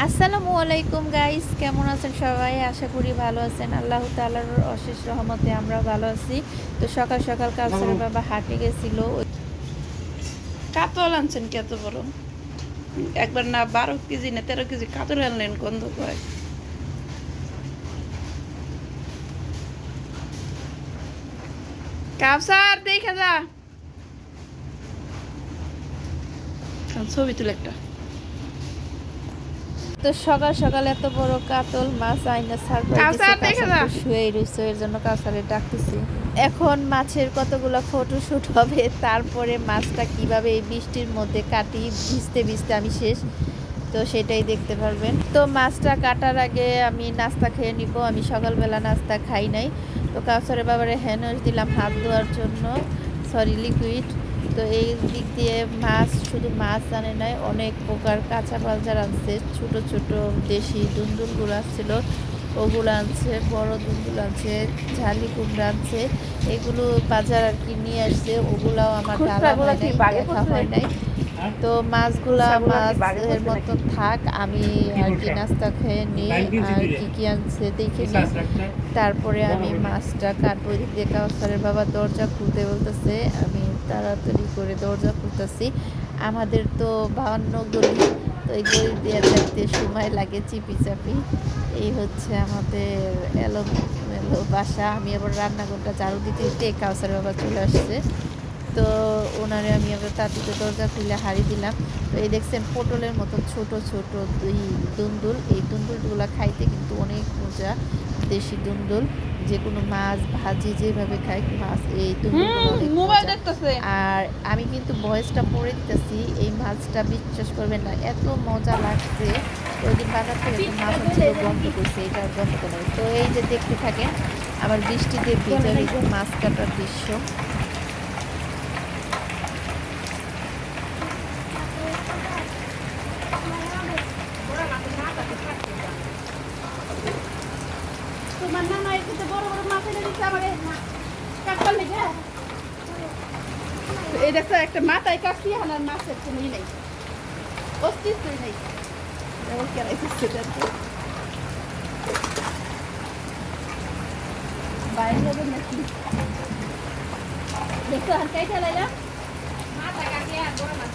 আসসালামু আলাইকুম গাইস, কেমন আছেন সবাই? আশা করি ভালো আছেন। আল্লাহ তাআলার অশেষ রহমতে আমরা ভালো আছি। তো সকাল সকাল কাউসারের বাবা হাটে গেছিল। কাতল আনছেন কত বড়, একবার না 12 কেজি না 13 কেজি কাতল আনলেন গন্ধ কয়। কাউসার দেখা যা, ছবি তুলে একটা। তো সকাল সকাল এত বড় কাতল মাছ আইনা সারপ্রাইজ দিছে। কাউসার দেখা কাউসার যা। তো শুয়েই রইছে, এর জন্য কাউসারে ডাকতেছি। এখন মাছের কতগুলো ফটোশুট হবে, তারপরে মাছটা কিভাবে এই বৃষ্টির মধ্যে কাটি, ভিজতে ভিজতে আমি শেষ। তো সেটাই দেখতে পারবেন। তো মাছটা কাটার আগে আমি নাস্তা খেয়ে নিব। আমি সকালবেলা নাস্তা খাই নাই। তো কাউসারের বাবারে হ্যান্ড দিলাম হাত ধোয়ার জন্য, সরি লিকুইড। তো এই দিক দিয়ে মাছ, শুধু মাছ আনে নাই, অনেক প্রকার কাঁচা বাজার আনছে। ছোট ছোট দেশি দুন্দুলগুলো আসছিল, ওগুলো আনছে। বড় দুন্দুল আনছে, ঝালি কুমড়া আনছে। এগুলো বাজার আর কি নিয়ে আসছে। ওগুলাও আমার ডালা হয় নাই, দেখা হয় নাই। তো মাছগুলা মাছের মতো থাক, আমি আর কি নাস্তা খেয়ে নিই। আর কি কি আনছে দেখে নিই, তারপরে আমি মাছটা কাটবো। এদিক দিয়ে কাউসারের বাবা দরজা খুলতে বলতেছে, আমি তাড়াতাড়ি করে দরজা খুলতেছি। আমাদের তো 52 গলি, তো এই গলি দিয়ে যাইতে সময় লাগে চিপি চাপি। এই হচ্ছে আমাদের এলোমেলো বাসা। আমি আবার রান্নাঘরটা ঝাড়ু দিতে দিতে কাউসারের বাবা চলে আসছে। তো ওনারে আমি আবার তাঁতিতে দরজা খুলে হাঁড়ি দিলাম। তো এই দেখছেন পটলের মতো ছোট ছোট দুই দুন্দুল। এই দুন্দুলগুলো খাইতে কিন্তু অনেক মজা। দেশি দুন্দুল, যে কোনো মাছ ভাজি যেভাবে খাই, মাছ এই দুন্দুলগুলো অনেক মোবাইল মজা। দেখতেছে। আর আমি কিন্তু ভয়েসটা পড়ে দিতেছি। এই মাছটা বিশ্বাস করবেন না, এত মজা লাগছে। ওই দিন বাজার থেকে একটা মাছ আনছিল, গন্ধ করছে, এটা আর গন্ধ করে। তো এই যে দেখতে থাকেন আমার বৃষ্টিতে ভিজা ভিজা মাছ কাটার দৃশ্য। তোমার নানা এসে বড় বড় মাছ এনে দিচ্ছে আমারে কাটল লেগে। এই দেখো একটা মাথায় কাটছি, হানার মাছের কোনো ই নেই, অস্তিত্বই নেই। এবার কেরাই দিচ্ছে দেখো, বাইরে যাবে নাকি দেখো আর কাইটা লাইলা মাথা কাটিয়ে আর বড় মাছ